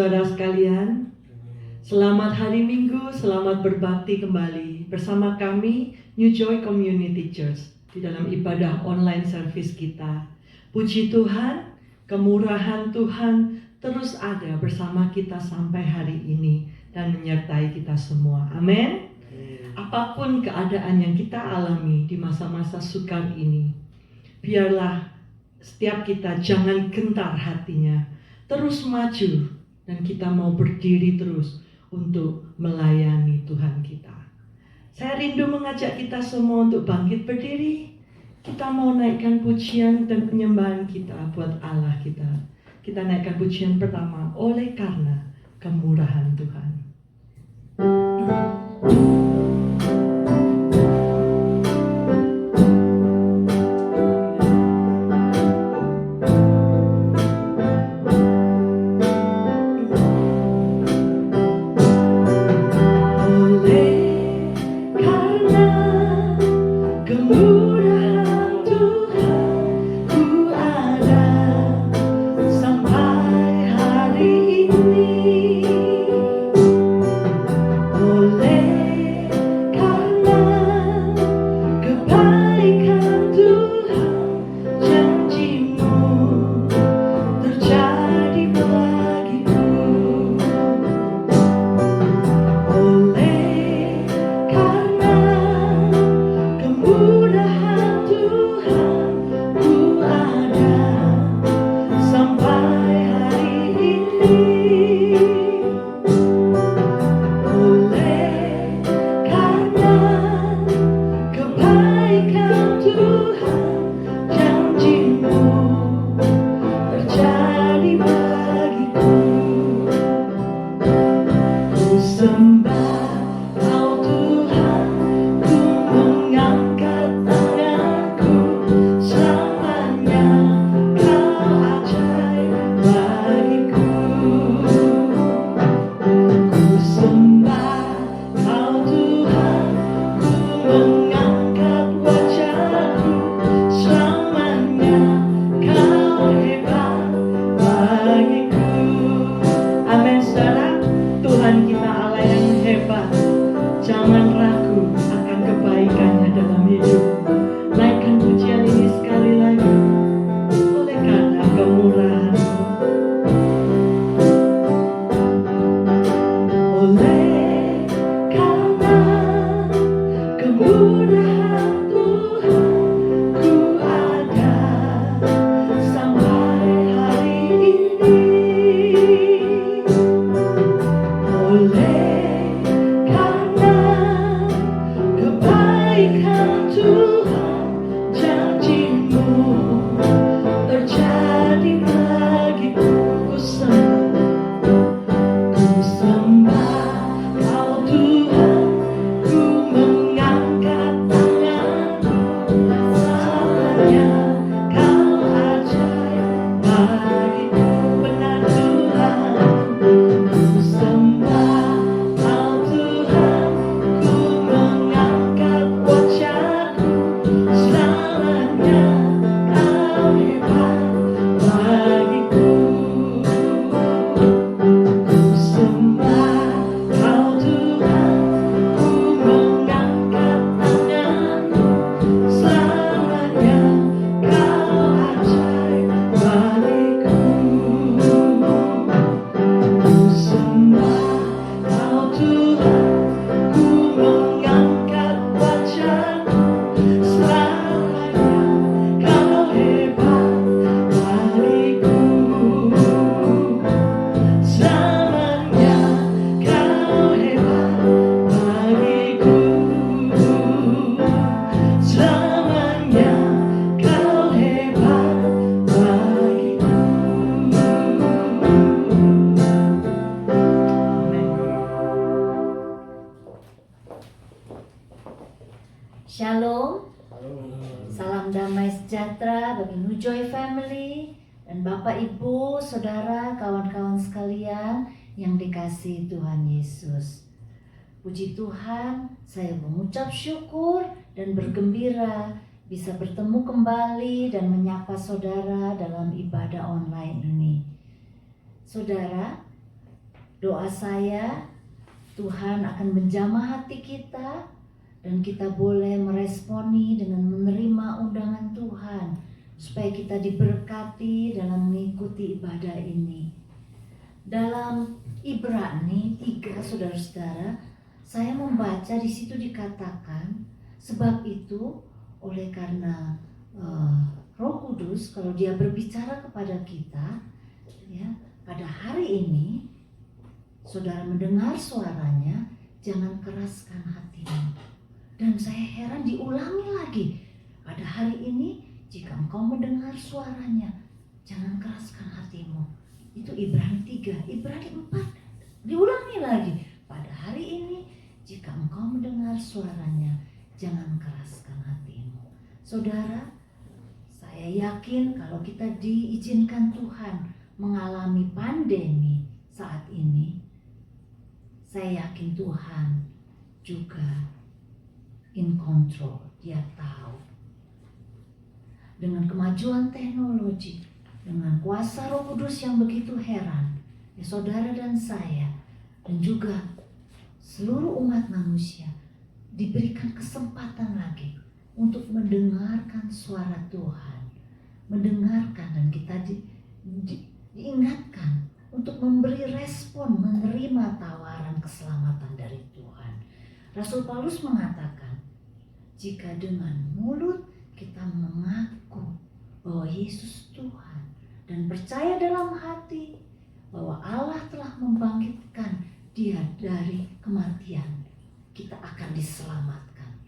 saudara sekalian, selamat hari Minggu, selamat berbakti kembali bersama kami New Joy Community Church di dalam ibadah online service kita. Puji Tuhan, kemurahan Tuhan terus ada bersama kita sampai hari ini dan menyertai kita semua. Amin. Apapun keadaan yang kita alami di masa-masa sukar ini, biarlah setiap kita jangan gentar hatinya, terus maju, dan kita mau berdiri terus untuk melayani Tuhan kita. Saya rindu mengajak kita semua untuk bangkit berdiri. Kita mau naikkan pujian dan penyembahan kita buat Allah kita. Kita naikkan pujian pertama, oleh karena kemurahan Tuhan. Shalom, salam damai sejahtera bagi New Joy Family dan Bapak Ibu, Saudara, kawan-kawan sekalian yang dikasihi Tuhan Yesus. Puji Tuhan, saya mengucap syukur dan bergembira bisa bertemu kembali dan menyapa saudara dalam ibadah online ini. Saudara, Doa saya, Tuhan akan menjamah hati kita dan kita boleh meresponi dengan menerima undangan Tuhan supaya kita diberkati dalam mengikuti ibadah ini. Dalam Ibrani 3, saudara-saudara, saya membaca di situ dikatakan, sebab itu oleh karena Roh Kudus kalau dia berbicara kepada kita, ya, pada hari ini saudara mendengar suaranya, jangan keraskan hatimu. Dan saya heran diulangi lagi, pada hari ini jika engkau mendengar suaranya, jangan keraskan hatimu. Itu Ibrani 3, Ibrani 4 diulangi lagi, pada hari ini jika engkau mendengar suaranya, jangan keraskan hatimu. Saudara, saya yakin kalau kita diizinkan Tuhan mengalami pandemi saat ini, saya yakin Tuhan juga in control. Dia tahu. Dengan kemajuan teknologi, dengan kuasa Roh Kudus yang begitu heran, ya saudara dan saya, dan juga seluruh umat manusia diberikan kesempatan lagi untuk mendengarkan suara Tuhan, mendengarkan, dan kita diingatkan untuk memberi respon, menerima tawaran keselamatan dari Tuhan. Rasul Paulus mengatakan, jika dengan mulut kita mengaku bahwa Yesus Tuhan dan percaya dalam hati bahwa Allah telah membangkitkan Dia dari kematian, kita akan diselamatkan.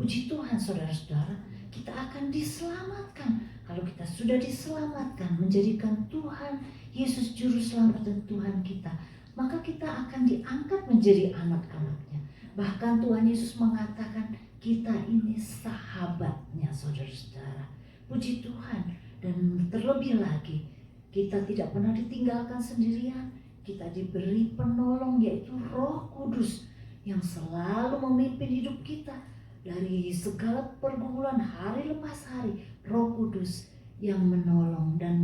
Puji Tuhan, saudara-saudara, kita akan diselamatkan. Kalau kita sudah diselamatkan, menjadikan Tuhan Yesus Juru Selamat dan Tuhan kita, maka kita akan diangkat menjadi anak-anaknya. Bahkan Tuhan Yesus mengatakan kita ini sahabatnya, saudara-saudara. Puji Tuhan. Dan terlebih lagi, kita tidak pernah ditinggalkan sendirian. Kita diberi penolong, yaitu Roh Kudus yang selalu memimpin hidup kita dari segala pergumulan hari lepas hari. Roh Kudus yang menolong dan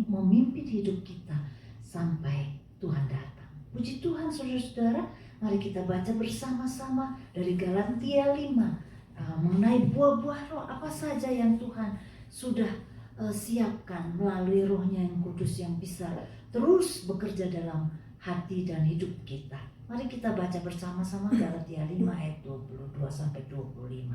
memimpin hidup kita sampai Tuhan datang. Puji Tuhan, saudara-saudara. Mari kita baca bersama-sama dari Galatia 5 mengenai buah-buah roh apa saja yang Tuhan sudah siapkan melalui Roh-Nya yang kudus yang bisa terus bekerja dalam hati dan hidup kita. Mari kita baca bersama-sama Galatia 5 ayat 22 sampai 25.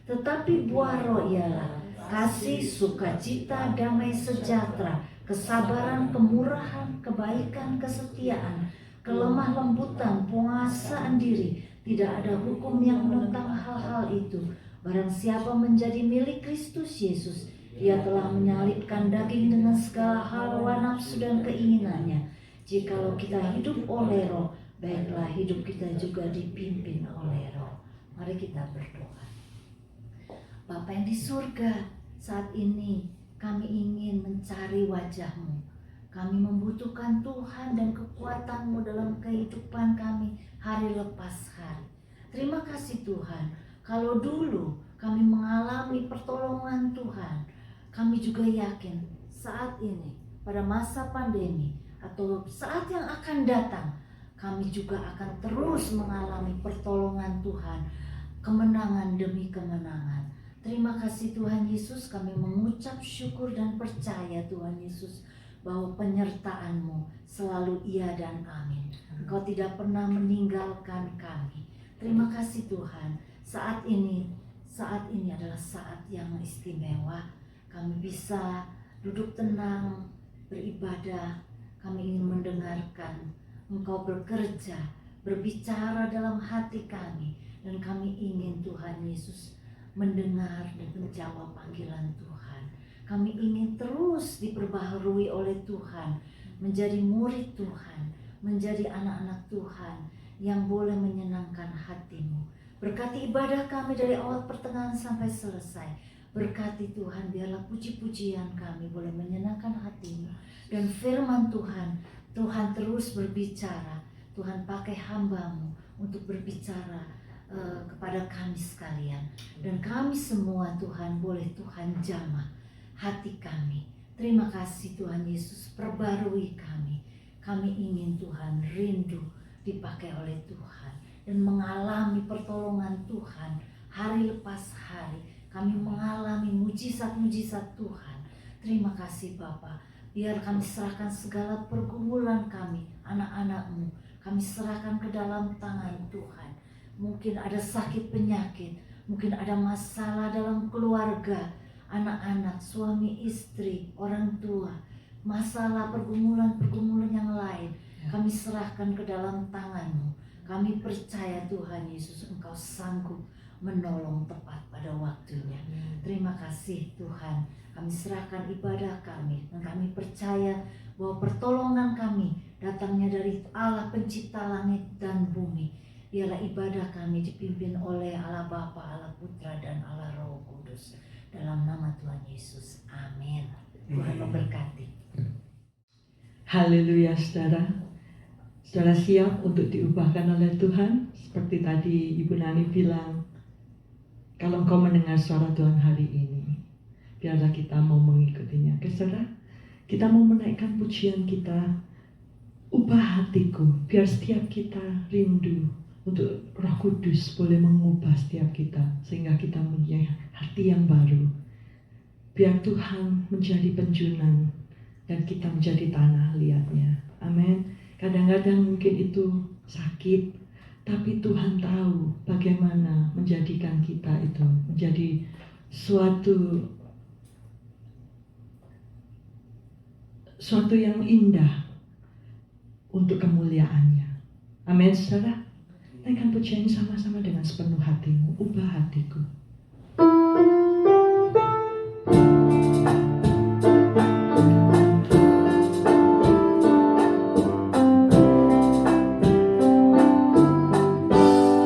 Tetapi buah roh ialah kasih, sukacita, damai sejahtera, kesabaran, kemurahan, kebaikan, kesetiaan, kelemah lembutan, penguasaan diri. Tidak ada hukum yang menentang hal-hal itu. Barang siapa menjadi milik Kristus Yesus, Dia telah menyalibkan daging dengan segala hawa nafsu dan keinginannya. Jikalau kita hidup oleh Roh, baiklah hidup kita juga dipimpin oleh Roh. Mari kita berdoa. Bapa yang di surga, saat ini kami ingin mencari wajah-Mu. Kami membutuhkan Tuhan dan kekuatan-Mu dalam kehidupan kami hari lepas hari. Terima kasih Tuhan, kalau dulu kami mengalami pertolongan Tuhan, kami juga yakin saat ini pada masa pandemi atau saat yang akan datang, kami juga akan terus mengalami pertolongan Tuhan, kemenangan demi kemenangan. Terima kasih Tuhan Yesus, kami mengucap syukur dan percaya Tuhan Yesus bahwa penyertaan-Mu selalu iya dan amin. Engkau tidak pernah meninggalkan kami. Terima kasih Tuhan. Saat ini adalah saat yang istimewa. Kami bisa duduk tenang, beribadah. Kami ingin mendengarkan Engkau bekerja, berbicara dalam hati kami. Dan kami ingin Tuhan Yesus mendengar dan menjawab panggilan Tuhan. Kami ingin terus diperbaharui oleh Tuhan, menjadi murid Tuhan, menjadi anak-anak Tuhan yang boleh menyenangkan hati-Mu. Berkati ibadah kami dari awal pertengahan sampai selesai. Berkati Tuhan, biarlah puji-pujian kami boleh menyenangkan hati-Mu. Dan firman Tuhan, Tuhan terus berbicara. Tuhan pakai hamba-Mu untuk berbicara kepada kami sekalian. Dan kami semua Tuhan boleh Tuhan jamah hati kami. Terima kasih Tuhan Yesus, perbarui kami. Kami ingin Tuhan rindu dipakai oleh Tuhan dan mengalami pertolongan Tuhan hari lepas hari. Kami mengalami mujizat-mujizat Tuhan. Terima kasih Bapa. Biar kami serahkan segala pergumulan kami, anak-anak-Mu. Kami serahkan ke dalam tangan Tuhan. Mungkin ada sakit penyakit, mungkin ada masalah dalam keluarga, anak-anak, suami istri, orang tua, masalah pergumulan-pergumulan yang lain. Kami serahkan ke dalam tangan-Mu. Kami percaya Tuhan Yesus, Engkau sanggup menolong tepat pada waktunya. Terima kasih Tuhan. Kami serahkan ibadah kami dan kami percaya bahwa pertolongan kami datangnya dari Allah pencipta langit dan bumi. Biarlah ibadah kami dipimpin oleh Allah Bapa, Allah Putra, dan Allah Roh Kudus. Dalam nama Tuhan Yesus. Amin. Tuhan memberkati. Haleluya saudara. Saudara siap untuk diubahkan oleh Tuhan? Seperti tadi Ibu Nani bilang, kalau engkau mendengar suara Tuhan hari ini, biarlah kita mau mengikutinya. Saudara, kita mau menaikkan pujian kita, ubah hatiku, biar setiap kita rindu untuk Roh Kudus boleh mengubah setiap kita, sehingga kita mempunyai hati yang baru. Biar Tuhan menjadi penjunan dan kita menjadi tanah liatnya. Amin. Kadang-kadang mungkin itu sakit, tapi Tuhan tahu bagaimana menjadikan kita itu menjadi suatu yang indah untuk kemuliaannya. Amin, saudara. Naikkan pujian sama-sama dengan sepenuh hatimu. Ubah hatiku.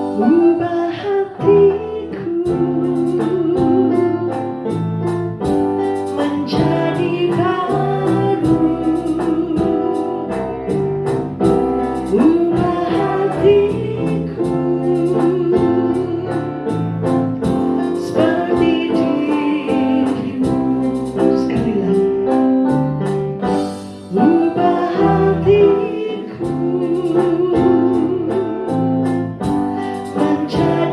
Ubah hatiku menjadi baru. Ubah hatiku seperti dirimu. Sekali lagi. Ubah hatiku menjadi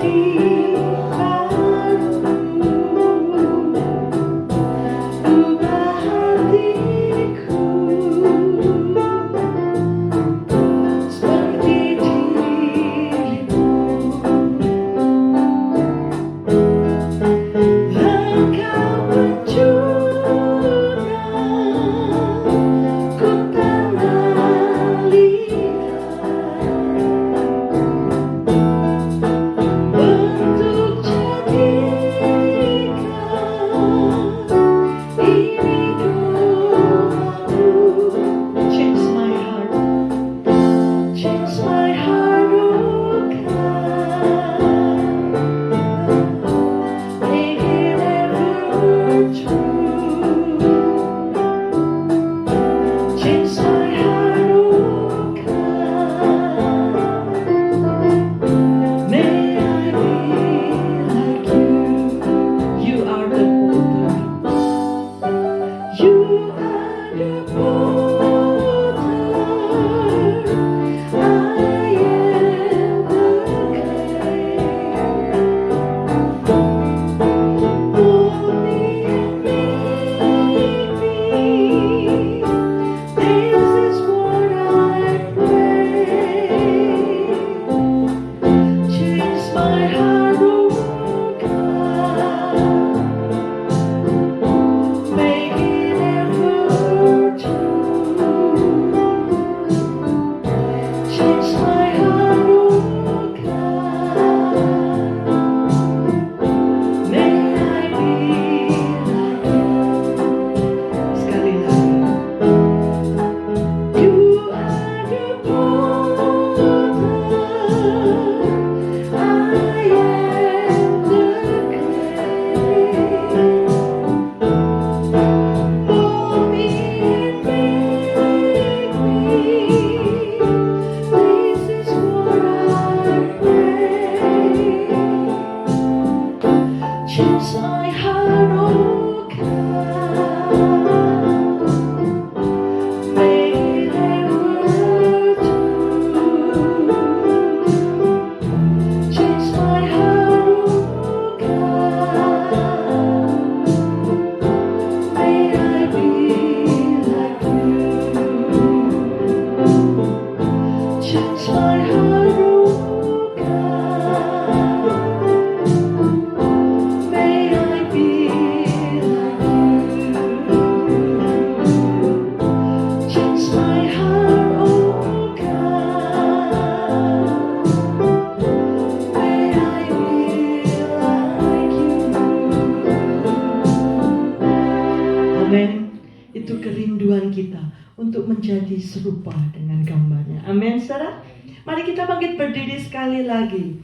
serupa dengan gambarnya. Amin, saudara. Mari kita bangkit berdiri sekali lagi.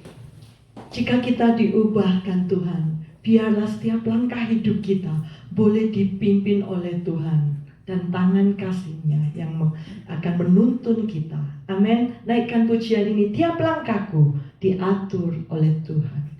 Jika kita diubahkan Tuhan, biarlah setiap langkah hidup kita boleh dipimpin oleh Tuhan dan tangan kasih-Nya yang akan menuntun kita. Amin. Naikkan pujian ini, tiap langkahku diatur oleh Tuhan.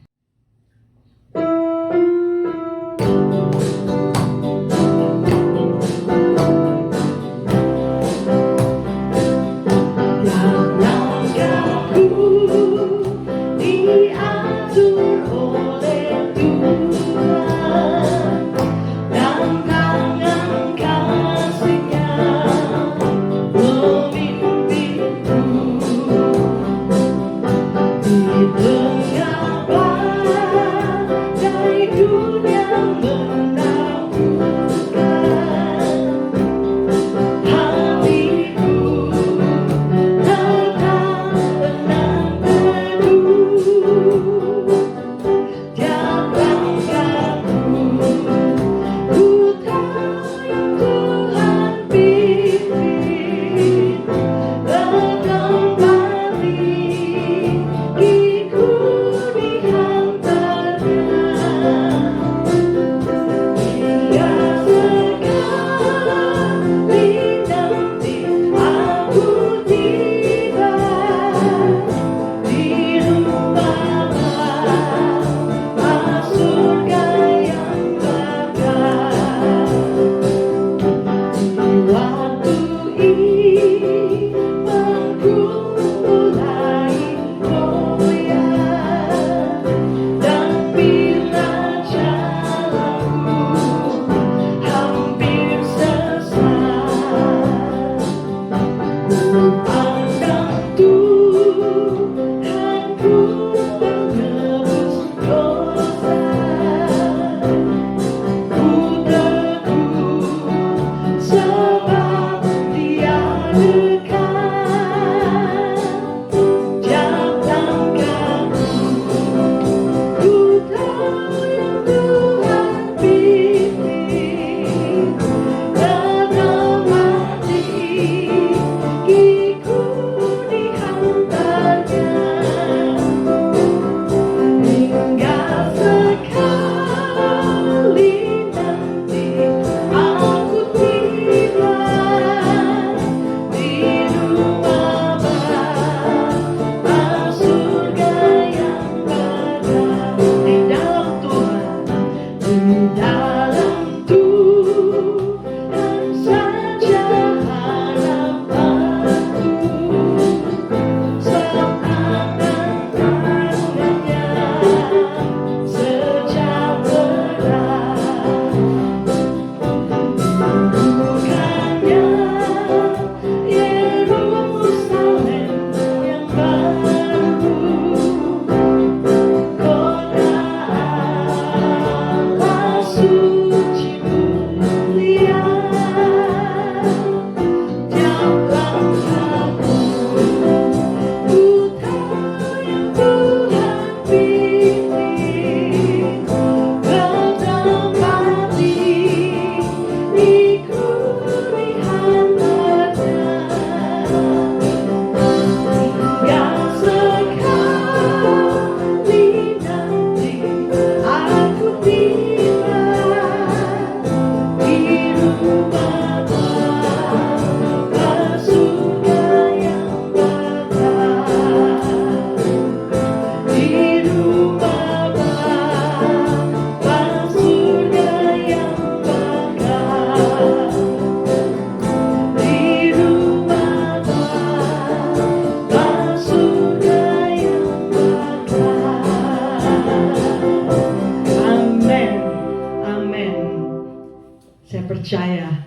percaya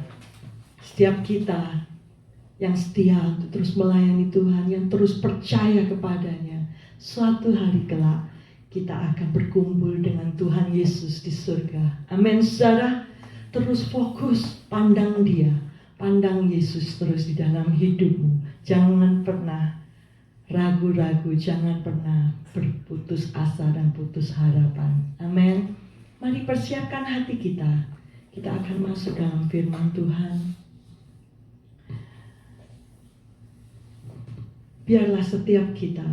setiap kita yang setia untuk terus melayani Tuhan, yang terus percaya kepadanya, suatu hari kelak kita akan berkumpul dengan Tuhan Yesus di surga. Amin, saudara. Terus fokus, pandang Dia, pandang Yesus terus di dalam hidupmu. Jangan pernah ragu-ragu, jangan pernah berputus asa dan putus harapan. Amin. Mari persiapkan hati kita. Kita akan masuk dalam firman Tuhan. biarlah setiap kita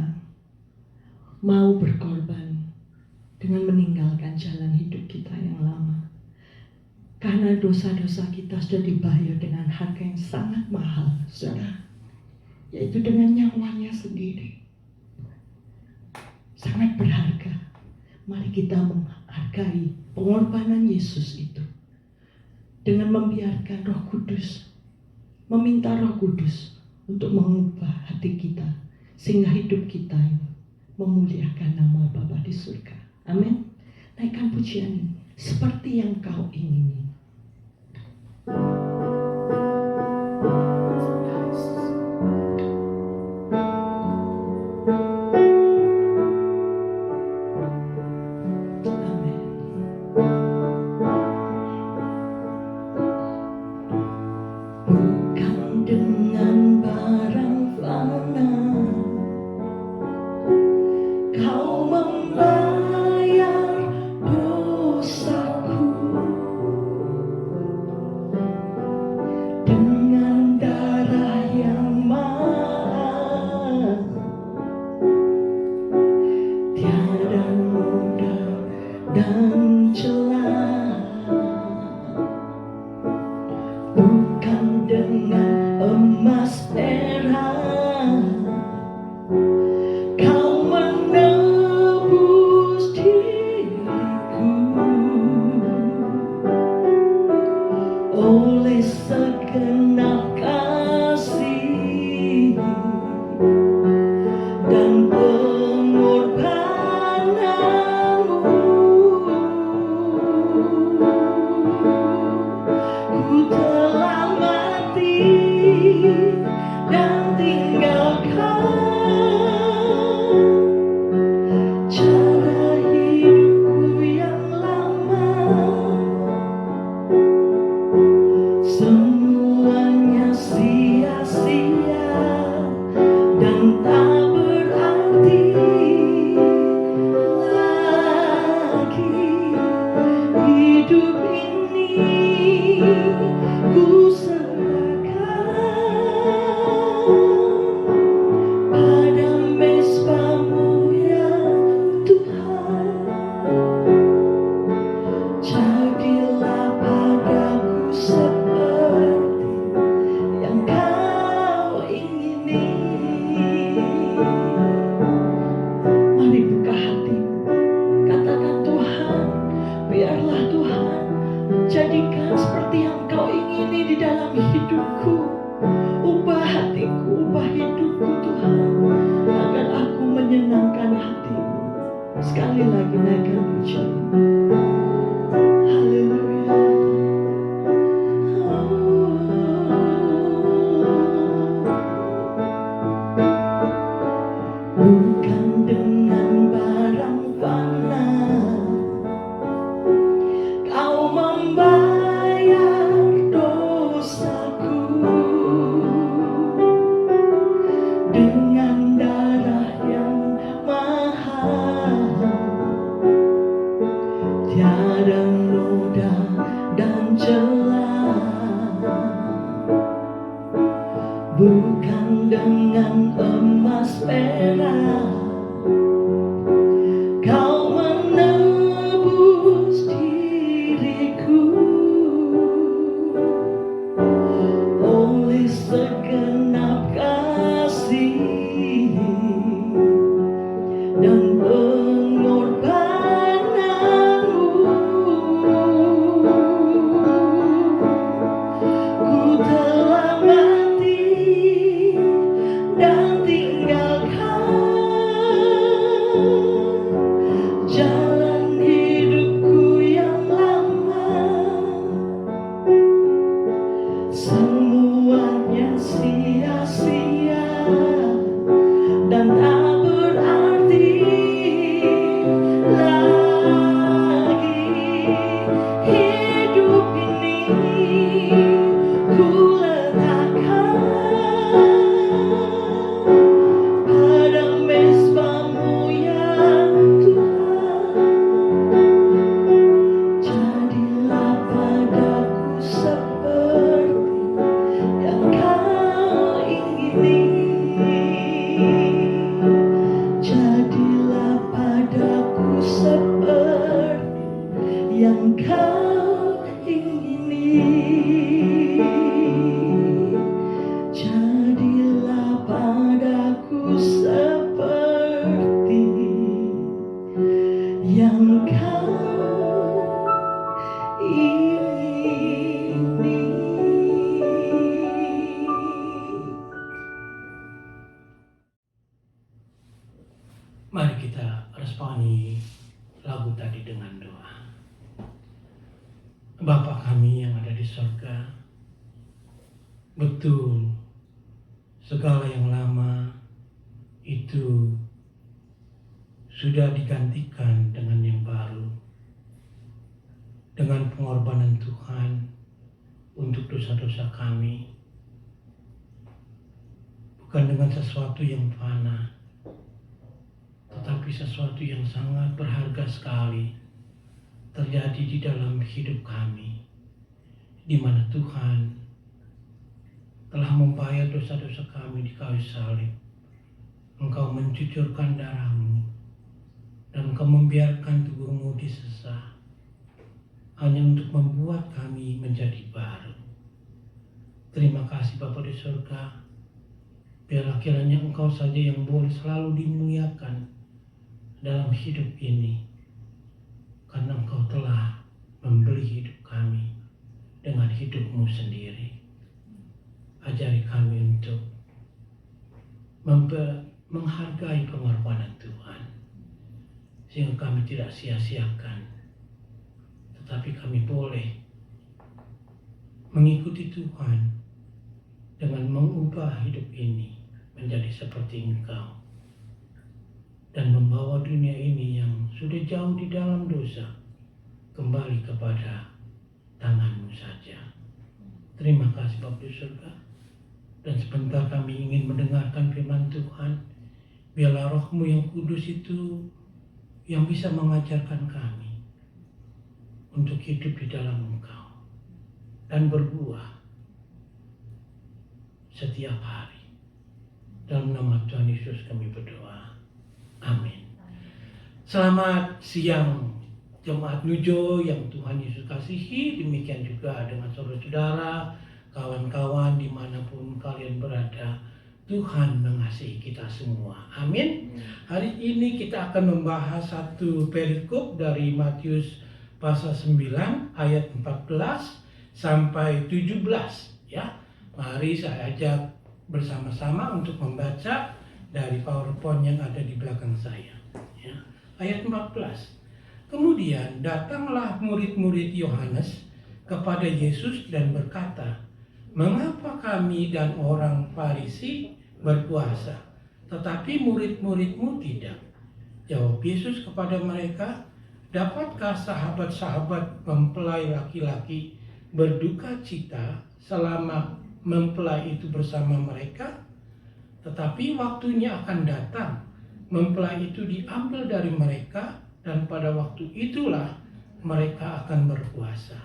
mau berkorban dengan meninggalkan jalan hidup kita yang lama. Karena dosa-dosa kita sudah dibayar dengan harga yang sangat mahal, saudara. Yaitu dengan nyawanya sendiri. Sangat berharga. Mari kita menghargai pengorbanan Yesus itu. Dengan membiarkan Roh Kudus, meminta Roh Kudus untuk mengubah hati kita. Sehingga hidup kita memuliakan nama Bapa di surga. Amin. Naikkan pujian ini. Seperti yang kau ingini. yang kau ingini. Jadilah padaku seperti yang kau ingini. Mari kita responi lagu tadi dengan doa. Bapa kami yang ada di surga, betul segala yang lama itu sudah digantikan dengan yang baru, dengan pengorbanan Tuhan untuk dosa-dosa kami, bukan dengan sesuatu yang fana, tetapi sesuatu yang sangat berharga sekali terjadi di dalam hidup kami, di mana Tuhan telah membayar dosa-dosa kami di kayu salib. Engkau mencucurkan darah-Mu dan Engkau membiarkan tubuh-Mu disesah hanya untuk membuat kami menjadi baru. Terima kasih Bapa di surga. Biarlah kiranya Engkau saja yang boleh selalu dimuliakan dalam hidup ini, karena Engkau telah membeli hidup kami dengan hidup-Mu sendiri. Ajari kami untuk menghargai pengorbanan Tuhan, sehingga kami tidak sia-siakan, tetapi kami boleh mengikuti Tuhan dengan mengubah hidup ini menjadi seperti Engkau, dan membawa dunia ini yang sudah jauh di dalam dosa kembali kepada tangan-Mu saja. Terima kasih Bapa di surga. Dan sebentar kami ingin mendengarkan firman Tuhan. Biarlah Roh-Mu yang kudus itu yang bisa mengajarkan kami untuk hidup di dalam Engkau dan berbuah setiap hari. Dalam nama Tuhan Yesus kami berdoa. Amin. Selamat siang Jemaat Nujo yang Tuhan Yesus kasihi. Demikian juga dengan saudara-saudara, kawan-kawan dimanapun kalian berada. Tuhan mengasihi kita semua. Amin. Hari ini kita akan membahas satu perikop dari Matius pasal 9 ayat 14 sampai 17 ya. Mari saya ajak bersama-sama untuk membaca dari PowerPoint yang ada di belakang saya ya. Ayat 14. Kemudian datanglah murid-murid Yohanes kepada Yesus dan berkata, "Mengapa kami dan orang Farisi berpuasa, tetapi murid-murid-Mu tidak?" Jawab Yesus kepada mereka, "Dapatkah sahabat-sahabat mempelai laki-laki berduka cita selama mempelai itu bersama mereka? Tetapi waktunya akan datang, mempelai itu diambil dari mereka, dan pada waktu itulah mereka akan berpuasa.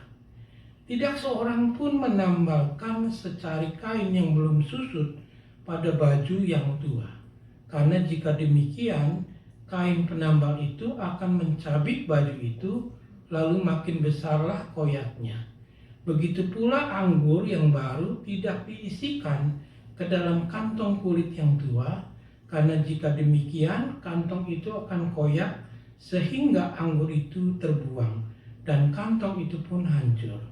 Tidak seorang pun menambalkan secari kain yang belum susut pada baju yang tua. Karena jika demikian, kain penambal itu akan mencabik baju itu, lalu makin besarlah koyaknya. Begitu pula anggur yang baru tidak diisikan ke dalam kantong kulit yang tua, karena jika demikian kantong itu akan koyak sehingga anggur itu terbuang dan kantong itu pun hancur.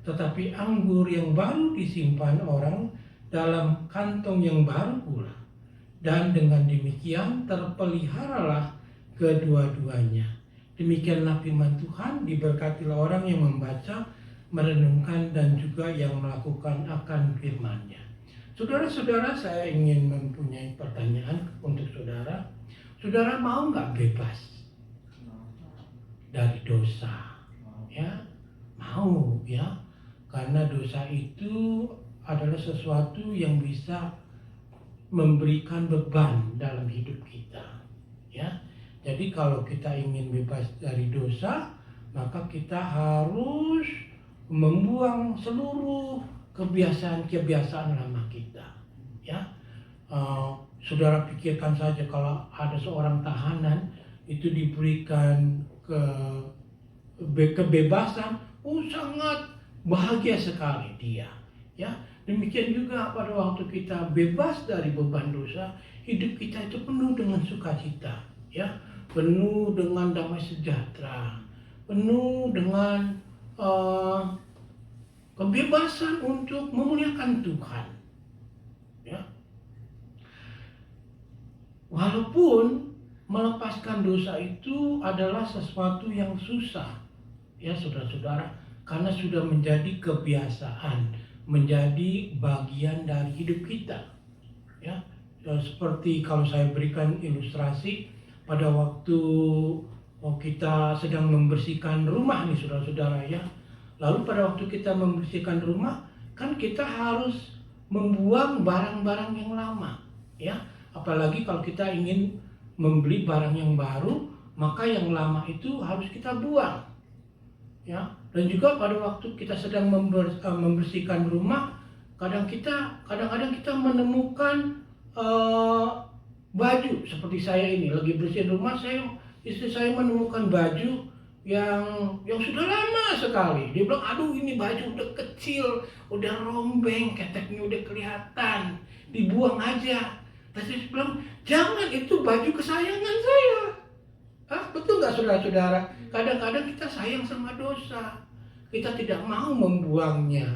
Tetapi anggur yang baru disimpan orang dalam kantong yang baru pula, dan dengan demikian terpeliharalah kedua-duanya." Demikianlah firman Tuhan. Diberkatilah orang yang membaca, merenungkan, dan juga yang melakukan akan firman-Nya. Saudara-saudara, saya ingin mempunyai pertanyaan untuk saudara. Saudara mau nggak bebas dari dosa? Ya, mau ya, karena dosa itu adalah sesuatu yang bisa memberikan beban dalam hidup kita. Ya, jadi kalau kita ingin bebas dari dosa, maka kita harus membuang seluruh kebiasaan-kebiasaan lama kita. Ya, saudara pikirkan saja kalau ada seorang tahanan itu diberikan ke kebebasan, sangat bahagia sekali dia. Ya, demikian juga pada waktu kita bebas dari beban dosa, hidup kita itu penuh dengan sukacita, ya, penuh dengan damai sejahtera, penuh dengan kebebasan untuk memuliakan Tuhan. Ya. Walaupun melepaskan dosa itu adalah sesuatu yang susah, ya saudara-saudara, karena sudah menjadi kebiasaan, menjadi bagian dari hidup kita. Ya, seperti kalau saya berikan ilustrasi pada waktu kita sedang membersihkan rumah nih saudara-saudara ya. Lalu pada waktu kita membersihkan rumah, kan kita harus membuang barang-barang yang lama, ya. Apalagi kalau kita ingin membeli barang yang baru, maka yang lama itu harus kita buang. Ya, dan juga pada waktu kita sedang membersihkan rumah, kadang-kadang kita menemukan baju seperti saya ini lagi bersihin rumah, istri saya menemukan baju yang sudah lama sekali. Dia bilang, aduh ini baju udah kecil, udah rombeng, keteknya udah kelihatan, dibuang aja. Tapi saya bilang, jangan, itu baju kesayangan saya. Betul nggak saudara-saudara? Kadang-kadang kita sayang sama dosa, kita tidak mau membuangnya,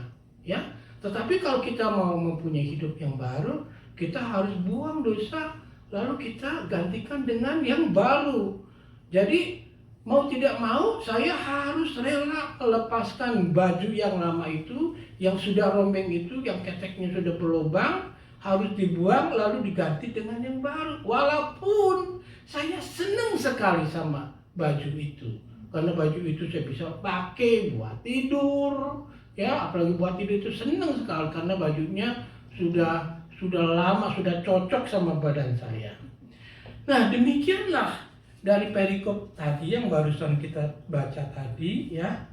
ya. Tetapi kalau kita mau mempunyai hidup yang baru, kita harus buang dosa, lalu kita gantikan dengan yang baru. Jadi mau tidak mau, saya harus rela melepaskan baju yang lama itu, yang sudah rombeng itu, yang keteknya sudah berlubang, harus dibuang lalu diganti dengan yang baru. Walaupun saya senang sekali sama baju itu, karena baju itu saya bisa pakai buat tidur, ya, apalagi buat tidur itu senang sekali karena bajunya sudah lama, sudah cocok sama badan saya. Nah, demikianlah dari perikop tadi yang barusan kita baca tadi, ya.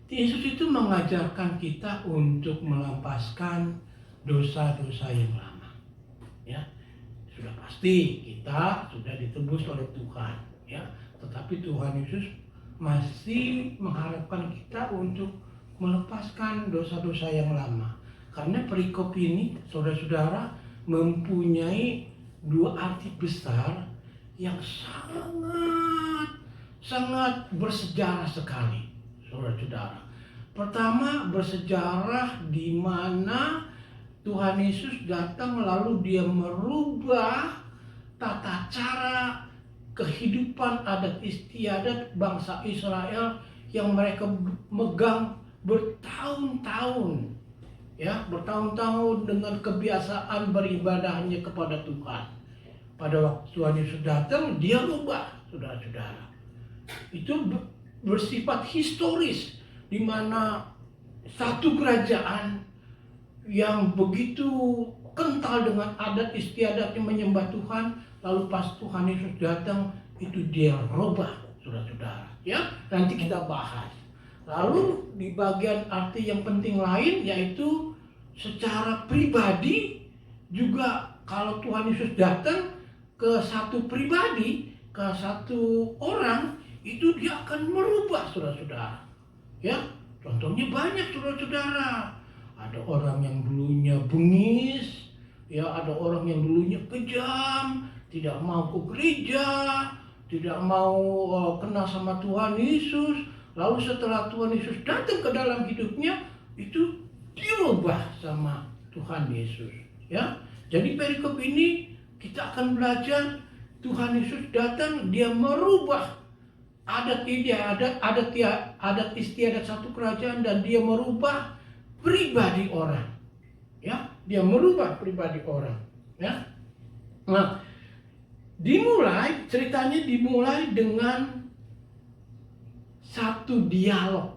Yesus itu mengajarkan kita untuk melepaskan dosa-dosa yang lama. Ya. Sudah pasti kita sudah ditebus oleh Tuhan, ya. Tetapi Tuhan Yesus masih mengharapkan kita untuk melepaskan dosa-dosa yang lama. Karena perikop ini, saudara-saudara, mempunyai dua arti besar yang sangat bersejarah sekali, saudara-saudara. Pertama, bersejarah di mana Tuhan Yesus datang lalu dia merubah tata cara kehidupan adat istiadat bangsa Israel yang mereka megang bertahun-tahun, ya, bertahun-tahun dengan kebiasaan beribadahnya kepada Tuhan. Pada waktu Tuhan Yesus datang, dia rubah, saudara-saudara. Itu bersifat historis, di mana satu kerajaan yang begitu kental dengan adat istiadatnya menyembah Tuhan, lalu pas Tuhan Yesus datang, itu dia rubah, saudara-saudara. Ya, nanti kita bahas. Lalu di bagian arti yang penting lain, yaitu secara pribadi juga kalau Tuhan Yesus datang ke satu pribadi, ke satu orang, itu dia akan merubah, saudara-saudara. Ya, contohnya banyak, saudara-saudara. Ada orang yang dulunya bengis, ya, ada orang yang dulunya kejam, tidak mau ke gereja, tidak mau kenal sama Tuhan Yesus. Lalu setelah Tuhan Yesus datang ke dalam hidupnya, itu dirubah sama Tuhan Yesus. Ya, jadi perikop ini kita akan belajar Tuhan Yesus datang, dia merubah adat istiadat satu kerajaan, dan dia merubah pribadi orang. Ya, dia merubah pribadi orang. Ya. Nah, ceritanya dimulai dengan satu dialog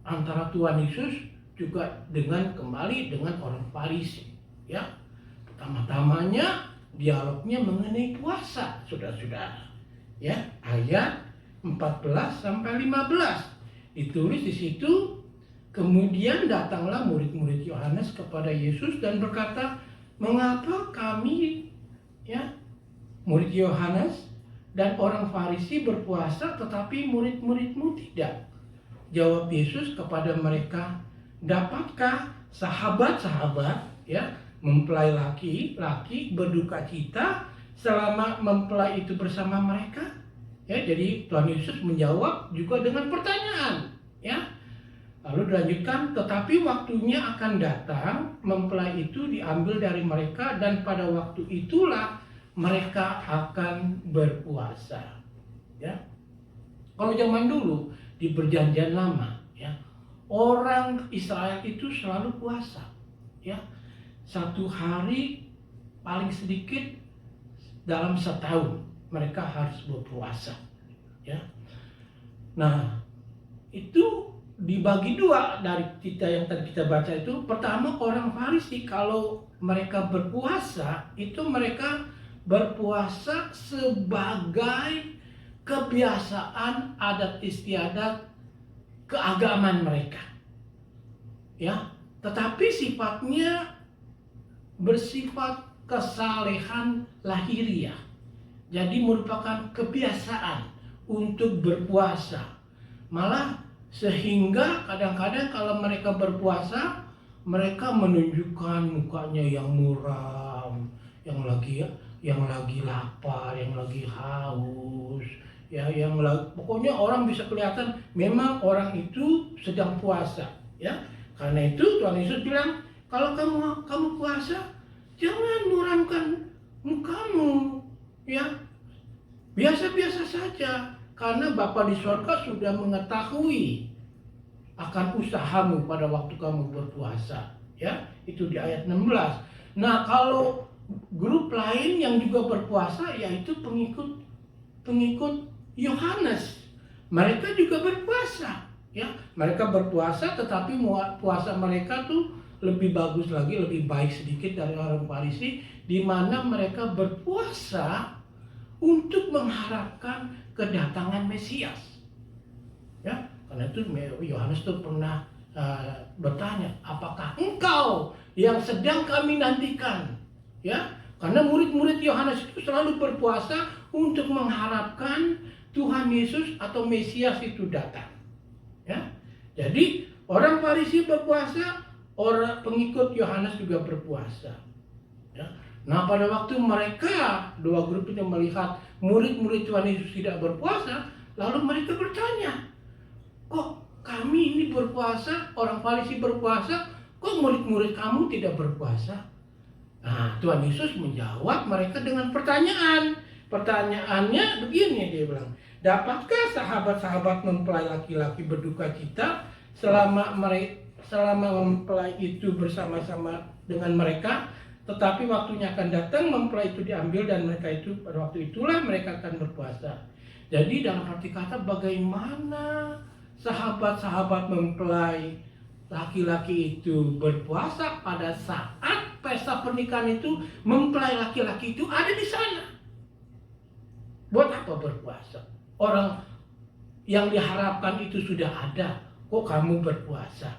antara Tuhan Yesus juga kembali dengan orang Farisi. Ya, pertama-tamanya dialognya mengenai puasa, saudara-saudara. Ya, ayat 14 sampai 15 ditulis di situ. Kemudian datanglah murid-murid Yohanes kepada Yesus dan berkata, mengapa kami, ya, murid Yohanes dan orang Farisi berpuasa tetapi murid-muridmu tidak. Jawab Yesus kepada mereka, dapatkah sahabat-sahabat mempelai laki-laki berduka cita selama mempelai itu bersama mereka? Jadi Tuhan Yesus menjawab juga dengan pertanyaan. Lalu dilanjutkan, tetapi waktunya akan datang, mempelai itu diambil dari mereka dan pada waktu itulah mereka akan berpuasa. Kalau zaman dulu di Perjanjian Lama, orang Israel itu selalu puasa. Satu hari paling sedikit dalam setahun mereka harus berpuasa. Nah, itu dibagi dua dari kita yang tadi kita baca itu. Pertama, orang Farisi kalau mereka berpuasa itu mereka berpuasa sebagai kebiasaan adat istiadat keagamaan mereka. Tetapi sifatnya bersifat kesalehan lahiriah. Jadi merupakan kebiasaan untuk berpuasa. Malah sehingga kadang-kadang kalau mereka berpuasa, mereka menunjukkan mukanya yang muram, yang lagi lapar, yang lagi haus, pokoknya orang bisa kelihatan memang orang itu sedang puasa. Karena itu Tuhan Yesus bilang, kalau kamu puasa, jangan muramkan mukamu, biasa-biasa saja, karena Bapa di sorga sudah mengetahui akan usahamu pada waktu kamu berpuasa. Itu di ayat 16. Nah, kalau grup lain yang juga berpuasa, yaitu pengikut Yohanes, mereka juga berpuasa. Mereka berpuasa, tetapi puasa mereka tuh lebih bagus lagi, lebih baik sedikit dari orang Farisi, di mana mereka berpuasa untuk mengharapkan kedatangan Mesias. Karena itu Yohanes tuh pernah bertanya, apakah engkau yang sedang kami nantikan? Karena murid-murid Yohanes itu selalu berpuasa untuk mengharapkan Tuhan Yesus atau Mesias itu datang. Jadi orang Farisi berpuasa, orang pengikut Yohanes juga berpuasa. Nah, pada waktu mereka dua grup itu melihat murid-murid Tuhan Yesus tidak berpuasa, lalu mereka bertanya, kok kami ini berpuasa, orang Farisi berpuasa, kok murid-murid kamu tidak berpuasa? Nah, Tuhan Yesus menjawab mereka dengan pertanyaan. Pertanyaannya begini, dia bilang, dapatkah sahabat-sahabat mempelai laki-laki berduka cita selama mempelai itu bersama-sama dengan mereka, tetapi waktunya akan datang, mempelai itu diambil dan mereka itu pada waktu itulah mereka akan berpuasa. Jadi dalam arti kata, bagaimana sahabat-sahabat mempelai laki-laki itu berpuasa pada saat pesta pernikahan itu, mempelai laki-laki itu ada di sana. Buat apa berpuasa? Orang yang diharapkan itu sudah ada, kok kamu berpuasa?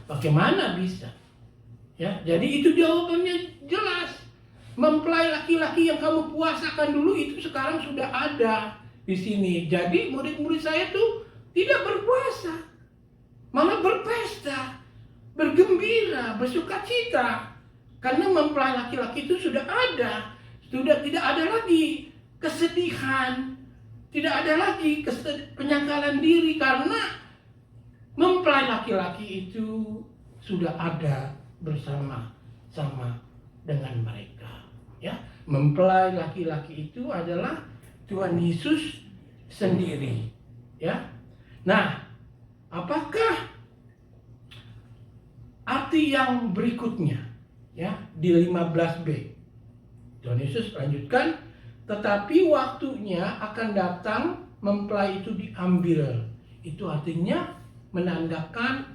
Bagaimana bisa? Jadi itu jawabannya jelas. Mempelai laki-laki yang kamu puasakan dulu itu sekarang sudah ada di sini. Jadi murid-murid saya tuh tidak berpuasa, malah berpesta, bergembira, bersukacita, karena mempelai laki-laki itu sudah ada, sudah tidak ada lagi kesedihan, tidak ada lagi penyangkalan diri, karena mempelai laki-laki itu sudah ada bersama-sama dengan mereka. Mempelai laki-laki itu adalah Tuhan Yesus sendiri. Nah, apakah arti yang berikutnya? Di 15b Tuhan Yesus lanjutkan, tetapi waktunya akan datang, mempelai itu diambil. Itu artinya menandakan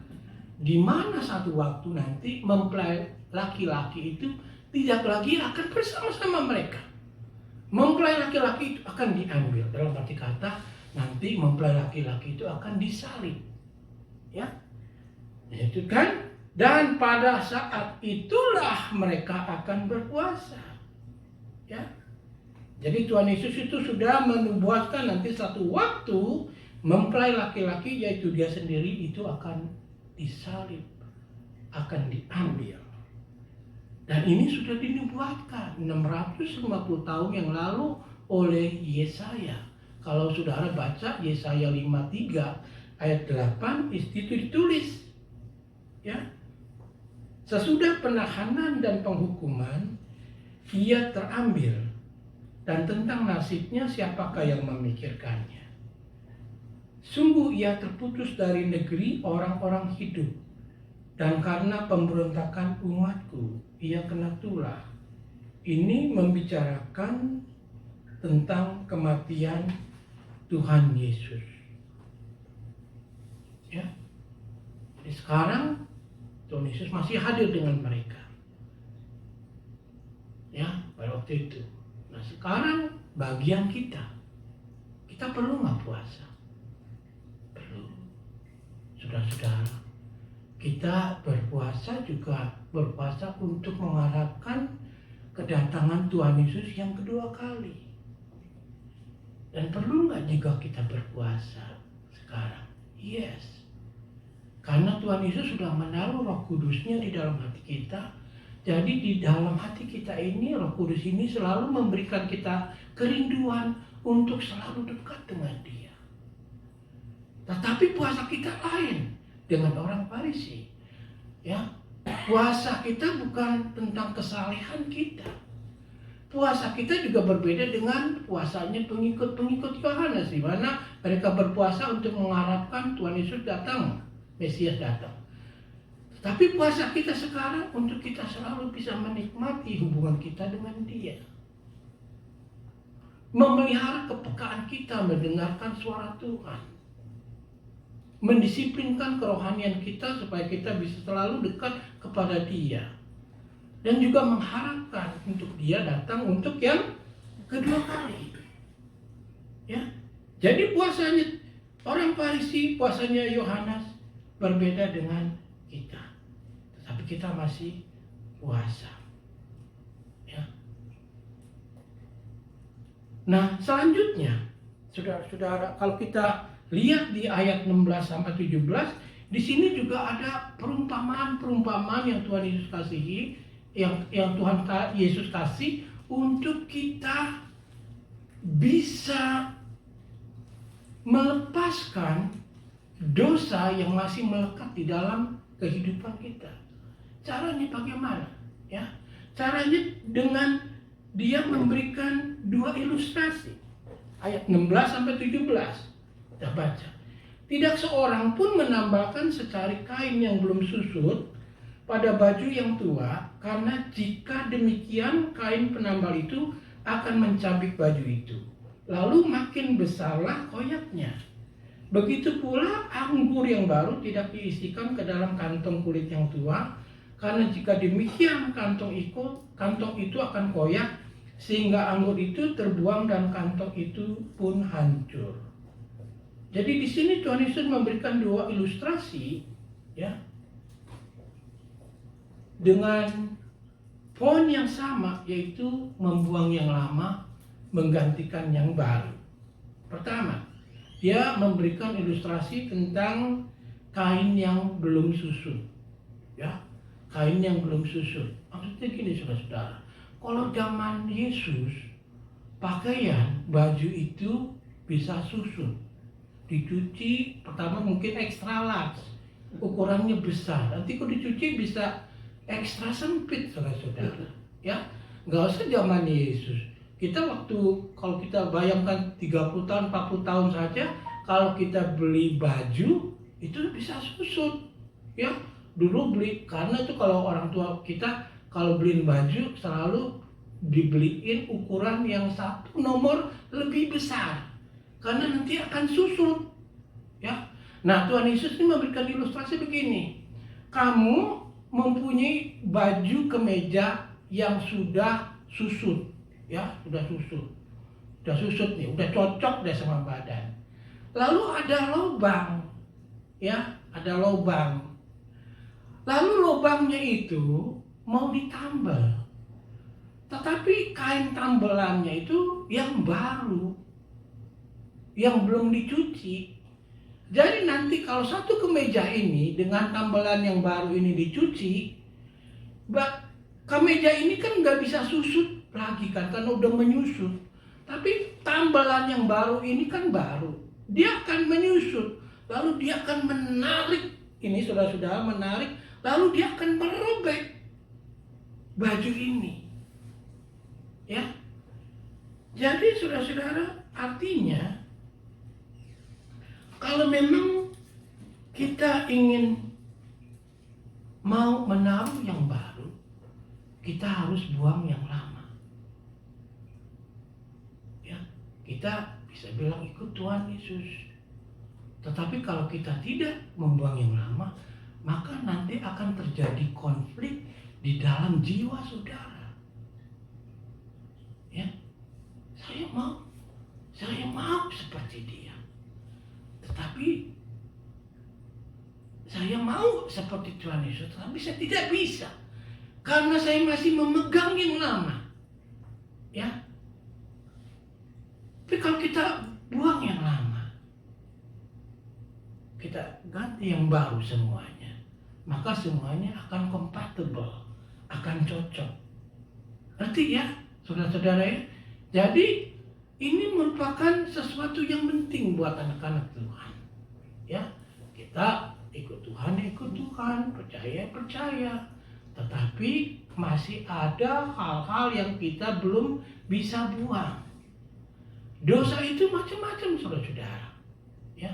di mana satu waktu nanti mempelai laki-laki itu tidak lagi akan bersama-sama mereka. Mempelai laki-laki itu akan diambil. Dalam arti kata, nanti mempelai laki-laki itu akan disalib. Itu kan? Dan pada saat itulah mereka akan berpuasa. Jadi Tuhan Yesus itu sudah menubuatkan nanti satu waktu mempelai laki-laki, yaitu dia sendiri, itu akan disalib, akan diambil. Dan ini sudah dinubuatkan 650 tahun yang lalu oleh Yesaya. Kalau saudara baca Yesaya 53 ayat 8, itu ditulis, ya, sesudah penahanan dan penghukuman ia terambil, dan tentang nasibnya siapakah yang memikirkannya. Sungguh ia terputus dari negeri orang-orang hidup, dan karena pemberontakan umatku ia kena tulah. Ini membicarakan tentang kematian Tuhan Yesus. Ya. Jadi sekarang Tuhan Yesus masih hadir dengan mereka. Ya, pada waktu itu. Nah, sekarang bagian kita perlu nggak puasa? Perlu. Saudara-saudara, kita berpuasa juga berpuasa untuk mengharapkan kedatangan Tuhan Yesus yang kedua kali. Dan perlu nggak juga kita berpuasa sekarang? Yes. Karena Tuhan Yesus sudah menaruh Roh Kudusnya di dalam hati kita. Jadi di dalam hati kita ini, Roh Kudus ini selalu memberikan kita kerinduan untuk selalu dekat dengan Dia. Tetapi puasa kita lain dengan orang Farisi. Ya, puasa kita bukan tentang kesalehan kita. Puasa kita juga berbeda dengan puasanya pengikut-pengikut Yohanes, di mana mereka berpuasa untuk mengharapkan Tuhan Yesus datang, Mesias datang. Tapi puasa kita sekarang untuk kita selalu bisa menikmati hubungan kita dengan Dia. Memelihara kepekaan kita mendengarkan suara Tuhan. Mendisiplinkan kerohanian kita supaya kita bisa selalu dekat kepada Dia. Dan juga mengharapkan untuk Dia datang untuk yang kedua kali. Ya. Jadi puasanya orang Farisi, puasanya Yohanes berbeda dengan kita. Tetapi kita masih puasa. Ya. Nah, selanjutnya, saudara-saudara, kalau kita lihat di ayat 16 sampai 17, di sini juga ada perumpamaan-perumpamaan yang Tuhan Yesus kasihi, yang Tuhan Yesus kasih untuk kita bisa melepaskan dosa yang masih melekat di dalam kehidupan kita. Caranya bagaimana? Ya, caranya dengan Dia memberikan dua ilustrasi. Ayat 16 sampai 17. Kita baca. Tidak seorang pun menambahkan secari kain yang belum susut pada baju yang tua, karena jika demikian kain penambal itu akan mencabik baju itu. Lalu makin besarlah koyaknya. Begitu pula anggur yang baru tidak diisikan ke dalam kantong kulit yang tua, karena jika demikian kantong itu akan koyak, sehingga anggur itu terbuang dan kantong itu pun hancur. Jadi di sini Tuhan Yesus memberikan dua ilustrasi, ya, dengan poin yang sama, yaitu membuang yang lama, menggantikan yang baru. Pertama, Dia memberikan ilustrasi tentang kain yang belum susut, ya, kain yang belum susut. Maksudnya gini, saudara-saudara, kalau zaman Yesus, pakaian, baju itu bisa susut, dicuci, pertama mungkin extra large, ukurannya besar, nanti kalau dicuci bisa ekstra sempit, saudara-saudara, ya. Nggak usah zaman Yesus. Kita kalau kita bayangkan 30 tahun, 40 tahun saja, kalau kita beli baju itu bisa susut, ya. Dulu beli, karena itu kalau orang tua kita kalau beliin baju selalu dibeliin ukuran yang satu nomor lebih besar, karena nanti akan susut, ya. Nah, Tuhan Yesus ini memberikan ilustrasi begini. Kamu mempunyai baju kemeja yang sudah susut, ya, sudah susut nih, udah cocok deh sama badan. Lalu ada lubang, ya, ada lubang. Lalu lubangnya itu mau ditambal, Tetapi kain tambelannya itu yang baru, yang belum dicuci. Jadi nanti kalau satu kemeja ini dengan tambelan yang baru ini dicuci, kemeja ini kan nggak bisa susut lagi kan, karena udah menyusut. Tapi tambelan yang baru ini kan baru, dia akan menyusut, lalu dia akan menarik, ini saudara-saudara menarik, lalu dia akan merobek baju ini. Ya, jadi saudara-saudara, artinya kalau memang kita ingin mau menaruh yang baru, kita harus buang yang lama. Ya, kita bisa bilang ikut Tuhan Yesus. Tetapi kalau kita tidak membuang yang lama, maka nanti akan terjadi konflik di dalam jiwa saudara. Ya, saya mau seperti dia, tetapi saya mau seperti Tuhan Yesus, tetapi saya tidak bisa karena saya masih memegang yang lama. Ya, tapi kalau kita buang yang lama, kita ganti yang baru semuanya, maka semuanya akan compatible, akan cocok. Ngerti ya? Saudara-saudara ya, jadi ini merupakan sesuatu yang penting buat anak-anak Tuhan. Ya, kita ikut Tuhan, percaya. Tetapi masih ada hal-hal yang kita belum bisa buang. Dosa itu macam-macam, saudara-saudara. Ya,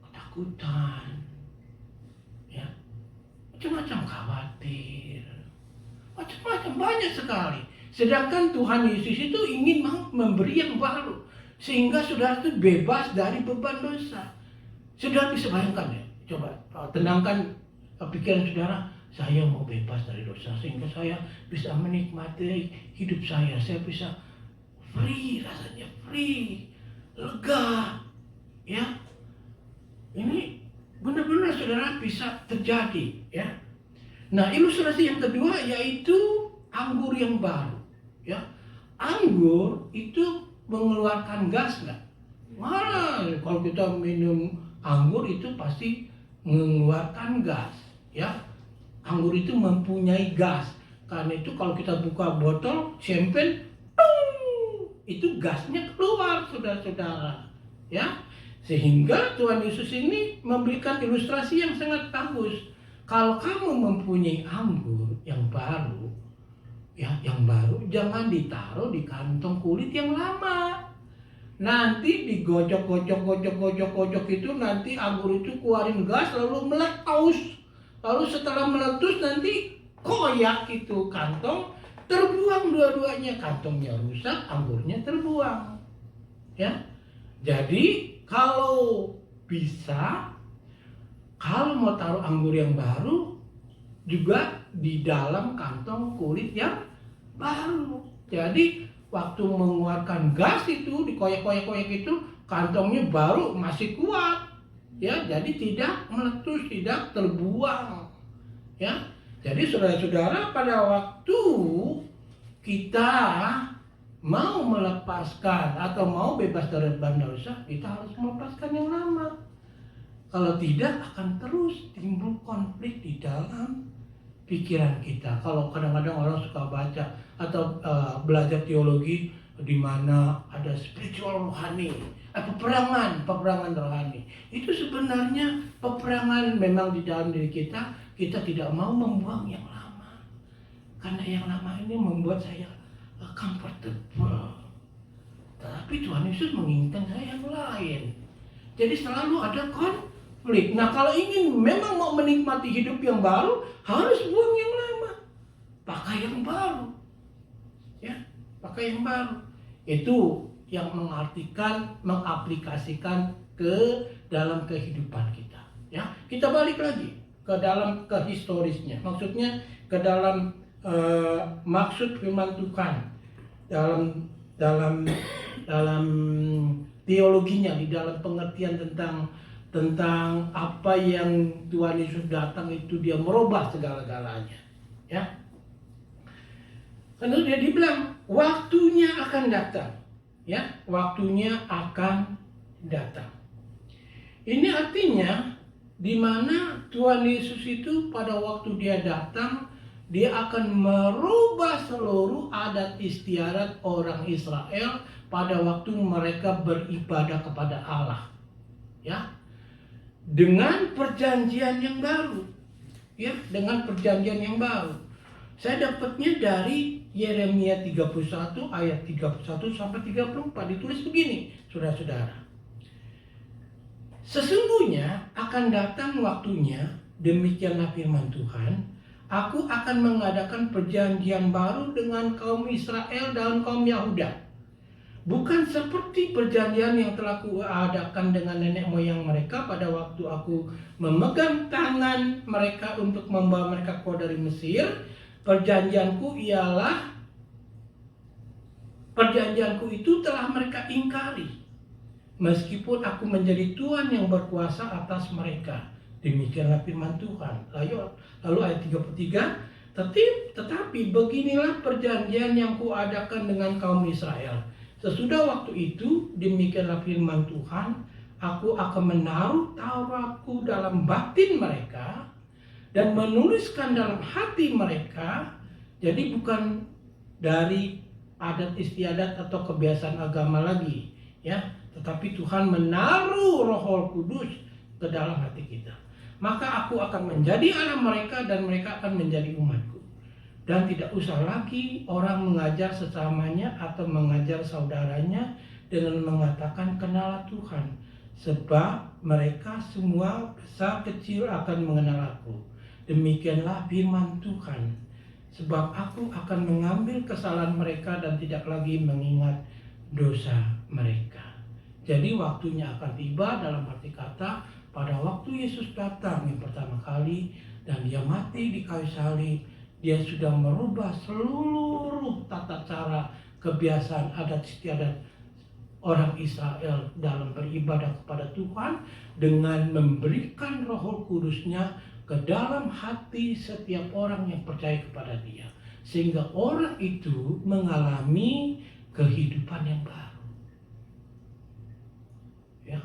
ketakutan, ya, macam-macam khawatir, macam-macam banyak sekali. Sedangkan Tuhan Yesus itu ingin memberi yang baru, sehingga saudara itu bebas dari beban dosa. Saudara bisa bayangkan ya, coba tenangkan pikiran saudara, saya mau bebas dari dosa, sehingga saya bisa menikmati hidup saya bisa free, rasanya free, lega. Ya, ini benar-benar saudara bisa terjadi. Ya. Nah, ilustrasi yang kedua yaitu anggur yang baru. Ya, anggur itu mengeluarkan gas nggak? Mana kalau kita minum anggur itu pasti mengeluarkan gas. Ya, anggur itu mempunyai gas. Karena itu kalau kita buka botol champagne, itu gasnya keluar, saudara-saudara. Ya, sehingga Tuhan Yesus ini memberikan ilustrasi yang sangat bagus. Kalau kamu mempunyai anggur yang baru, ya, yang baru jangan ditaruh di kantong kulit yang lama. Nanti digocok itu nanti anggur itu keluarin gas lalu meletus. Lalu setelah meletus nanti koyak itu kantong, terbuang dua-duanya, kantongnya rusak, anggurnya terbuang. Ya. Jadi kalau bisa, kalau mau taruh anggur yang baru juga di dalam kantong kulit yang baru. Jadi waktu mengeluarkan gas itu dikoyak-koyak itu kantongnya baru masih kuat. Ya, jadi tidak meletus, tidak terbuang. Ya. Jadi saudara-saudara, pada waktu kita mau melepaskan atau mau bebas dari beban dosa, kita harus melepaskan yang lama. Kalau tidak akan terus timbul konflik di dalam pikiran kita. Kalau kadang-kadang orang suka baca atau belajar teologi di mana ada spiritual rohani, peperangan rohani. Itu sebenarnya peperangan memang di dalam diri kita. Kita tidak mau membuang yang lama, karena yang lama ini membuat saya comfortable. Tapi Tuhan Yesus menginginkan saya yang lain. Jadi selalu ada konflik. Nah, kalau ingin memang mau menikmati hidup yang baru, harus buang yang lama, pakai yang baru. Ya, pakai yang baru. Itu yang mengartikan, mengaplikasikan ke dalam kehidupan kita. Ya, kita balik lagi ke dalam historisnya. Maksudnya ke dalam maksud firman Tuhan, dalam teologinya, di dalam pengertian tentang apa yang Tuhan Yesus datang itu dia merubah segala-galanya. Ya. Karena dia dibilang waktunya akan datang, ya, waktunya akan datang. Ini artinya di mana Tuhan Yesus itu pada waktu dia datang, dia akan merubah seluruh adat istiadat orang Israel pada waktu mereka beribadah kepada Allah, ya, dengan perjanjian yang baru, ya, dengan perjanjian yang baru. Saya dapatnya dari Yeremia 31 ayat 31 sampai 34, ditulis begini, saudara-saudara. Sesungguhnya akan datang waktunya, demikianlah firman Tuhan, aku akan mengadakan perjanjian baru dengan kaum Israel dan kaum Yahuda. Bukan seperti perjanjian yang telah kuadakan dengan nenek moyang mereka pada waktu aku memegang tangan mereka untuk membawa mereka keluar dari Mesir. Perjanjianku itu telah mereka ingkari, meskipun aku menjadi Tuhan yang berkuasa atas mereka. Demikianlah firman Tuhan. Lalu ayat 33, tetapi beginilah perjanjian yang kuadakan dengan kaum Israel. Sesudah waktu itu, demikianlah firman Tuhan, aku akan menaruh Tauratku dalam batin mereka dan menuliskan dalam hati mereka. Jadi bukan dari adat istiadat atau kebiasaan agama lagi, ya, tetapi Tuhan menaruh Roh Kudus ke dalam hati kita. Maka aku akan menjadi Allah mereka dan mereka akan menjadi umatku. Dan tidak usah lagi orang mengajar sesamanya atau mengajar saudaranya dengan mengatakan kenalah Tuhan, sebab mereka semua besar kecil akan mengenal aku. Demikianlah firman Tuhan, sebab aku akan mengambil kesalahan mereka dan tidak lagi mengingat dosa mereka. Jadi waktunya akan tiba, dalam arti kata pada waktu Yesus datang yang pertama kali dan dia mati di kayu salib, dia sudah merubah seluruh tata cara, kebiasaan, adat istiadat orang Israel dalam beribadah kepada Tuhan dengan memberikan Roh Kudus-Nya ke dalam hati setiap orang yang percaya kepada dia, sehingga orang itu mengalami kehidupan yang baru. Ya,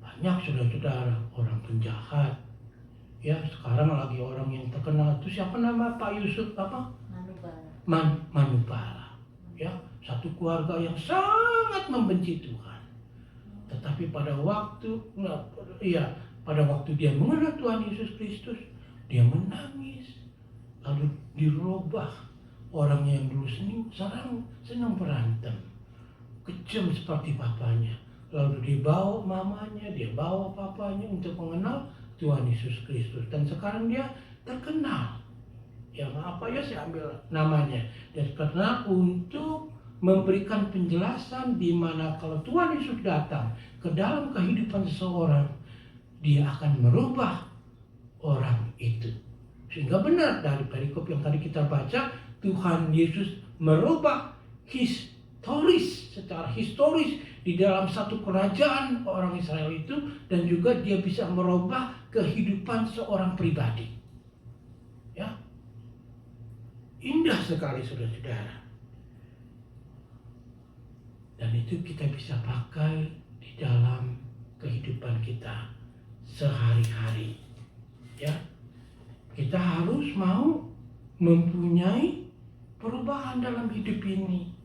banyak saudara-saudara orang penjahat. Ya, sekarang lagi orang yang terkenal itu siapa nama Pak Yusuf apa? Manubala. Ya, satu keluarga yang sangat membenci Tuhan. Tetapi pada waktu dia mengenal Tuhan Yesus Kristus, dia menangis, lalu dirubah. Orangnya yang dulu senang berantem, kejam seperti papanya, lalu dibawa mamanya, dia bawa papanya untuk mengenal Tuhan Yesus Kristus, dan sekarang dia terkenal. Ya, saya ambil namanya. Dia terkenal untuk memberikan penjelasan di mana kalau Tuhan Yesus datang ke dalam kehidupan seseorang, dia akan merubah orang itu. Sehingga benar dari perikop yang tadi kita baca, Tuhan Yesus merubah secara historis di dalam satu kerajaan orang Israel itu, dan juga dia bisa merubah kehidupan seorang pribadi. Ya, indah sekali saudara-saudara. Dan itu kita bisa pakai di dalam kehidupan kita sehari-hari. Ya, kita harus mau mempunyai perubahan dalam hidup ini.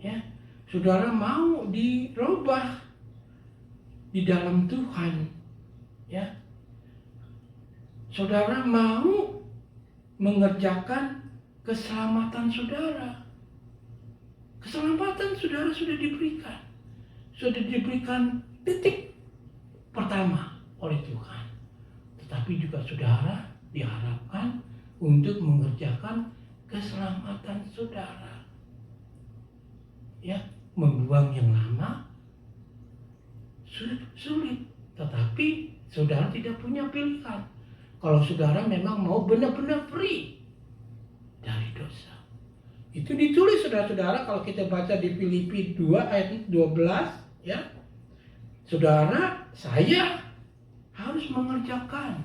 Ya, saudara mau dirubah di dalam Tuhan. Ya, saudara mau mengerjakan keselamatan saudara. Keselamatan saudara sudah diberikan. Sudah diberikan titik pertama oleh Tuhan. Tetapi juga saudara diharapkan untuk mengerjakan keselamatan saudara. Ya, membuang yang lama sulit. Tetapi saudara tidak punya pilihan. Kalau saudara memang mau benar-benar free dari dosa. Itu ditulis saudara-saudara kalau kita baca di Filipi 2 ayat 12, ya. Saudara, saya harus mengerjakan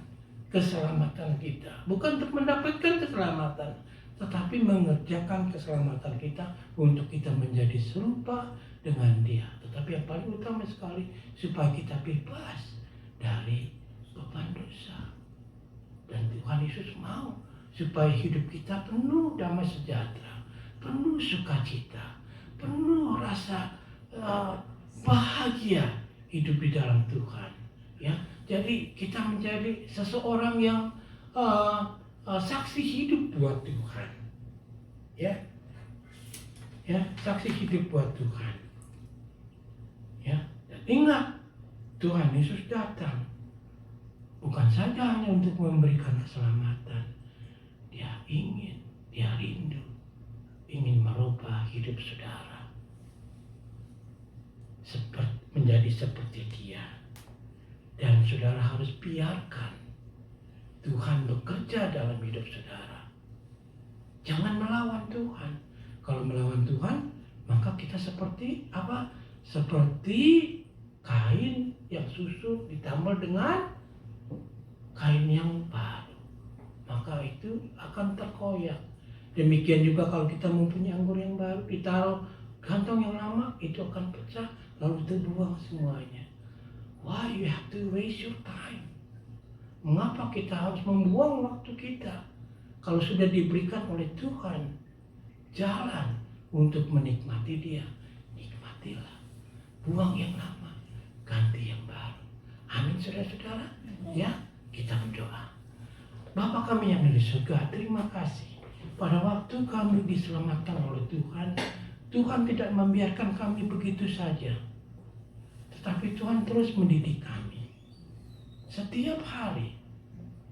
keselamatan kita. Bukan untuk mendapatkan keselamatan, tetapi mengerjakan keselamatan kita untuk kita menjadi serupa dengan Dia. Tetapi yang paling utama sekali supaya kita bebas dari beban dosa. Dan Tuhan Yesus mau supaya hidup kita penuh damai sejahtera, penuh sukacita, penuh rasa bahagia hidup di dalam Tuhan. Ya, jadi kita menjadi seseorang yang saksi hidup buat Tuhan. Ya, saksi hidup buat Tuhan. Ya, dan ingat Tuhan Yesus datang bukan saja hanya untuk memberikan keselamatan. Dia rindu ingin merubah hidup saudara menjadi seperti Dia. Dan saudara harus biarkan Tuhan bekerja dalam hidup saudara. Jangan melawan Tuhan. Kalau melawan Tuhan, maka kita seperti apa? Seperti kain yang susut ditambal dengan kain yang baru. Maka itu akan terkoyak. Demikian juga kalau kita mempunyai anggur yang baru, ditaruh kantong yang lama, itu akan pecah, lalu terbuang semuanya. Why you have to waste your time? Mengapa kita harus membuang waktu kita? Kalau sudah diberikan oleh Tuhan jalan untuk menikmati Dia, nikmatilah. Buang yang lama, ganti yang baru. Amin, saudara-saudara. Ya, kita berdoa. Bapa kami yang dari surga, terima kasih. Pada waktu kami diselamatkan oleh Tuhan, Tuhan tidak membiarkan kami begitu saja. Tetapi Tuhan terus mendidik kami. Setiap hari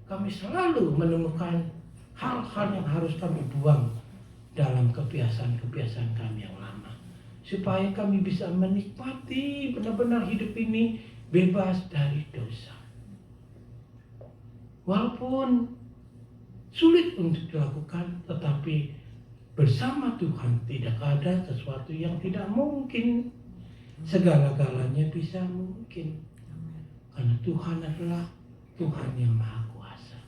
kami selalu menemukan hal-hal yang harus kami buang dalam kebiasaan-kebiasaan kami yang lama. Supaya kami bisa menikmati benar-benar hidup ini bebas dari dosa. Walaupun sulit untuk dilakukan, tetapi bersama Tuhan tidak ada sesuatu yang tidak mungkin. Segala-galanya bisa mungkin. Karena Tuhan adalah Tuhan yang Maha Kuasa.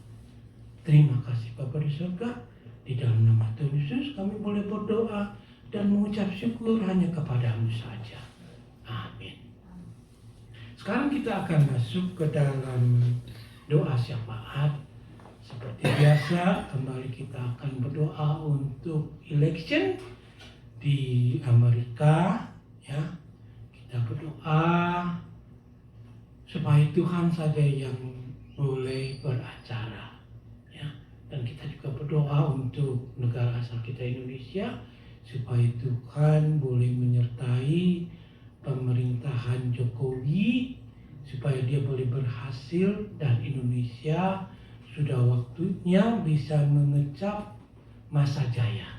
Terima kasih Bapa di surga. Di dalam nama Tuhan Yesus kami boleh berdoa dan mengucap syukur hanya kepadamu saja. Amin. Sekarang kita akan masuk ke dalam doa syafaat. Seperti biasa, kembali kita akan berdoa untuk election di Amerika. Ya, kita berdoa supaya Tuhan saja yang boleh beracara. Ya, dan kita juga berdoa untuk negara asal kita Indonesia supaya Tuhan boleh menyertai pemerintahan Jokowi supaya dia boleh berhasil dan Indonesia sudah waktunya bisa mengecap masa jaya.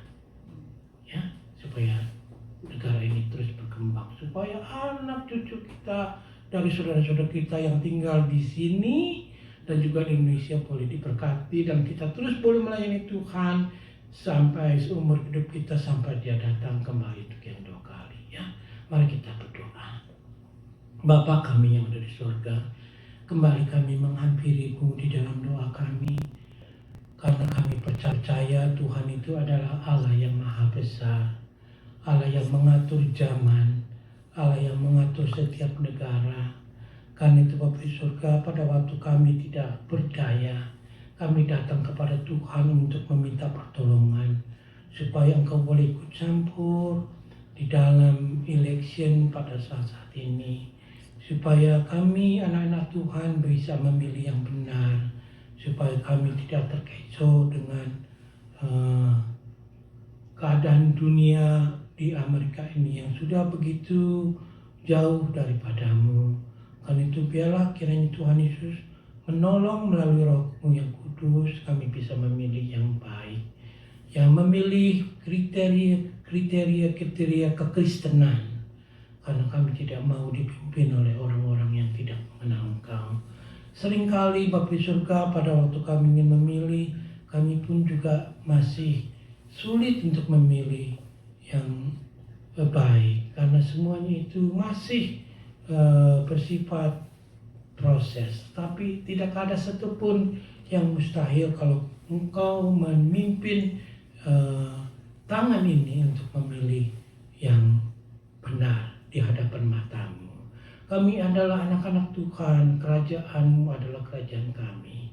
Ya, supaya negara ini terus berkembang, supaya anak cucu kita dari saudara-saudara kita yang tinggal di sini dan juga di Indonesia boleh diberkati dan kita terus boleh melayani Tuhan sampai seumur hidup kita sampai Dia datang kembali untuk yang dua kali. Ya, mari kita berdoa. Bapa kami yang ada di surga, kembali kami menghampiri-Mu di dalam doa kami, karena kami percaya Tuhan itu adalah Allah yang Maha Besar, Allah yang mengatur zaman, Allah yang mengatur setiap negara. Karena itu Bapa di surga, pada waktu kami tidak berdaya, kami datang kepada Tuhan untuk meminta pertolongan, supaya Engkau boleh ikut campur di dalam election pada saat ini, supaya kami anak-anak Tuhan bisa memilih yang benar, supaya kami tidak terkecoh dengan keadaan dunia di Amerika ini yang sudah begitu jauh daripada-Mu. Karena itu biarlah kiranya Tuhan Yesus menolong melalui Roh-Mu yang kudus, kami bisa memilih yang baik, yang memilih kriteria kekristenan. Karena kami tidak mau dipimpin oleh orang-orang yang tidak mengenal Engkau. Seringkali Bapa di surga, pada waktu kami ingin memilih, kami pun juga masih sulit untuk memilih yang baik. Karena semuanya itu masih bersifat proses. Tapi tidak ada satupun yang mustahil kalau Engkau memimpin tangan ini untuk memilih yang benar di hadapan matamu. Kami adalah anak-anak Tuhan, kerajaan-Mu adalah kerajaan kami.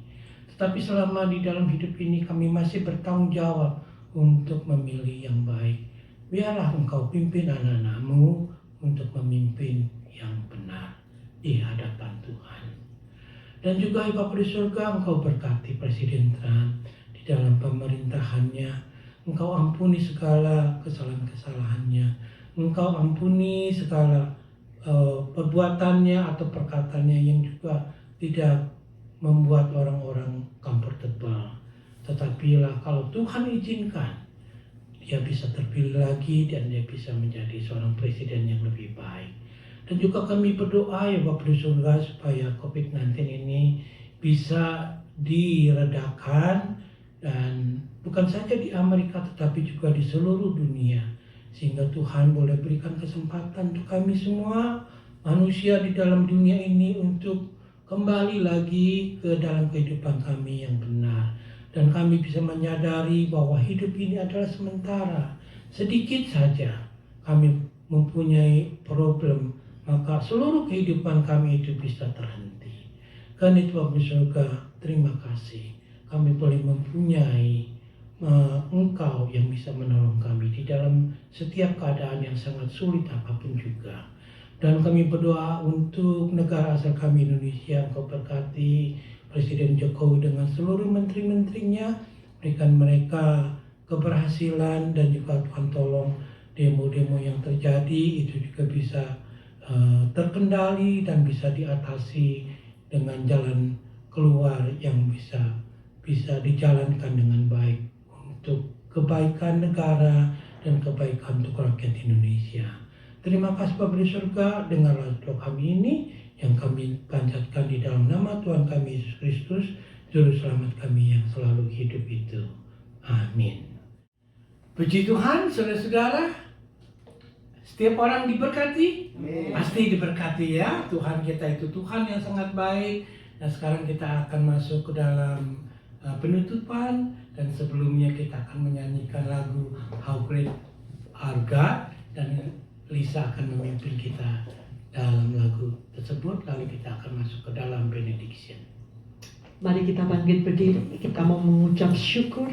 Tetapi selama di dalam hidup ini kami masih bertanggung jawab untuk memilih yang baik. Biarlah Engkau pimpin anak-anak-Mu untuk memimpin yang benar di hadapan Tuhan. Dan juga Bapa di surga, Engkau berkati Presiden Trump di dalam pemerintahannya. Engkau ampuni segala kesalahan-kesalahannya. Engkau ampuni segala perbuatannya atau perkataannya yang juga tidak membuat orang-orang comfortable. Tetapi kalau Tuhan izinkan, dia bisa terpilih lagi dan dia bisa menjadi seorang presiden yang lebih baik. Dan juga kami berdoa ya Bapak di surga supaya COVID-19 ini bisa diredakan, dan bukan saja di Amerika tetapi juga di seluruh dunia. Sehingga Tuhan boleh berikan kesempatan untuk kami semua manusia di dalam dunia ini untuk kembali lagi ke dalam kehidupan kami yang benar. Dan kami bisa menyadari bahwa hidup ini adalah sementara. Sedikit saja kami mempunyai problem, maka seluruh kehidupan kami itu bisa terhenti. Karena itu Bapak di surga, terima kasih. Kami boleh mempunyai Engkau yang bisa menolong kami di dalam setiap keadaan yang sangat sulit apapun juga. Dan kami berdoa untuk negara asal kami Indonesia. Engkau berkati Presiden Jokowi dengan seluruh menteri-menterinya, berikan mereka keberhasilan, dan juga Tuhan tolong demo-demo yang terjadi itu juga bisa terkendali dan bisa diatasi dengan jalan keluar yang bisa dijalankan dengan baik untuk kebaikan negara dan kebaikan untuk rakyat Indonesia. Terima kasih Bapa di surga, dengarlah doa kami ini yang kami panjatkan di dalam nama Tuhan kami Yesus Kristus, Juru Selamat kami yang selalu hidup itu. Amin. Puji Tuhan, saudara-saudara, setiap orang diberkati, pasti diberkati ya. Tuhan kita itu Tuhan yang sangat baik. Dan sekarang kita akan masuk ke dalam penutupan, dan sebelumnya kita akan menyanyikan lagu How Great Our God, dan Lisa akan memimpin kita dalam lagu tersebut, lalu kita akan masuk ke dalam benediction. Mari kita bangkit berdiri, kita mau mengucap syukur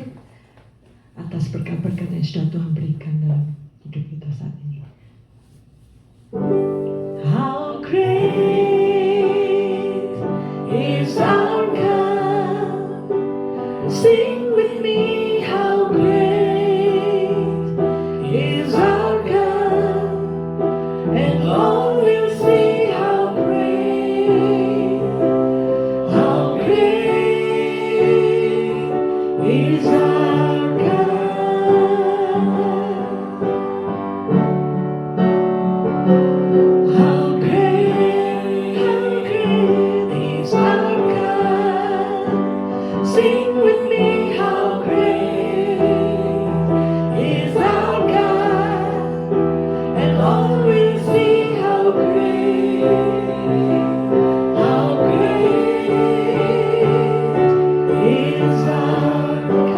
atas berkat-berkat yang sudah Tuhan berikan dalam hidup kita saat ini. How great is our God, sing with me, how great is our God, and all will see how great is our God. How great is our God. Sing with me, how great is our God, and all will see how great is our God.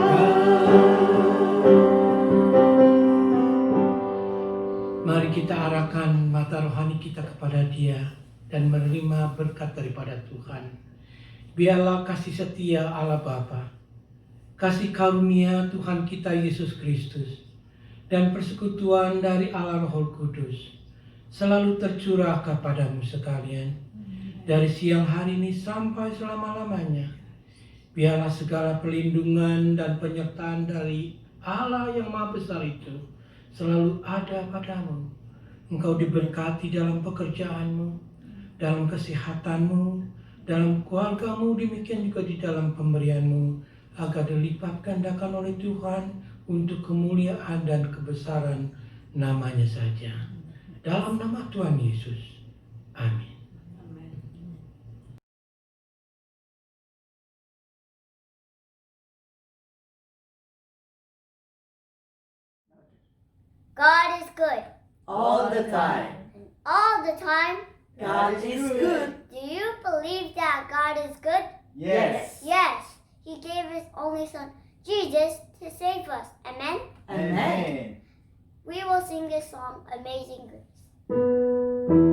Mari kita arahkan mata rohani kita kepada Dia dan menerima berkat daripada Tuhan. Biarlah kasih setia Allah Bapa, kasih karunia Tuhan kita Yesus Kristus, dan persekutuan dari Allah Roh Kudus selalu tercurah kepadamu sekalian, dari siang hari ini sampai selama-lamanya. Biarlah segala perlindungan dan penyertaan dari Allah yang Maha Besar itu selalu ada padamu. Engkau diberkati dalam pekerjaanmu, dalam kesehatanmu, dalam keluargamu, demikian juga di dalam pemberianmu, agar dilipat gandakan oleh Tuhan untuk kemuliaan dan kebesaran namanya saja. Dalam nama Tuhan Yesus. Amin. God is good. All the time. All the time. God is good. Do you believe that God is good? Yes. Yes. He gave his only son, Jesus to save us. Amen. Amen. We will sing this song, Amazing Grace.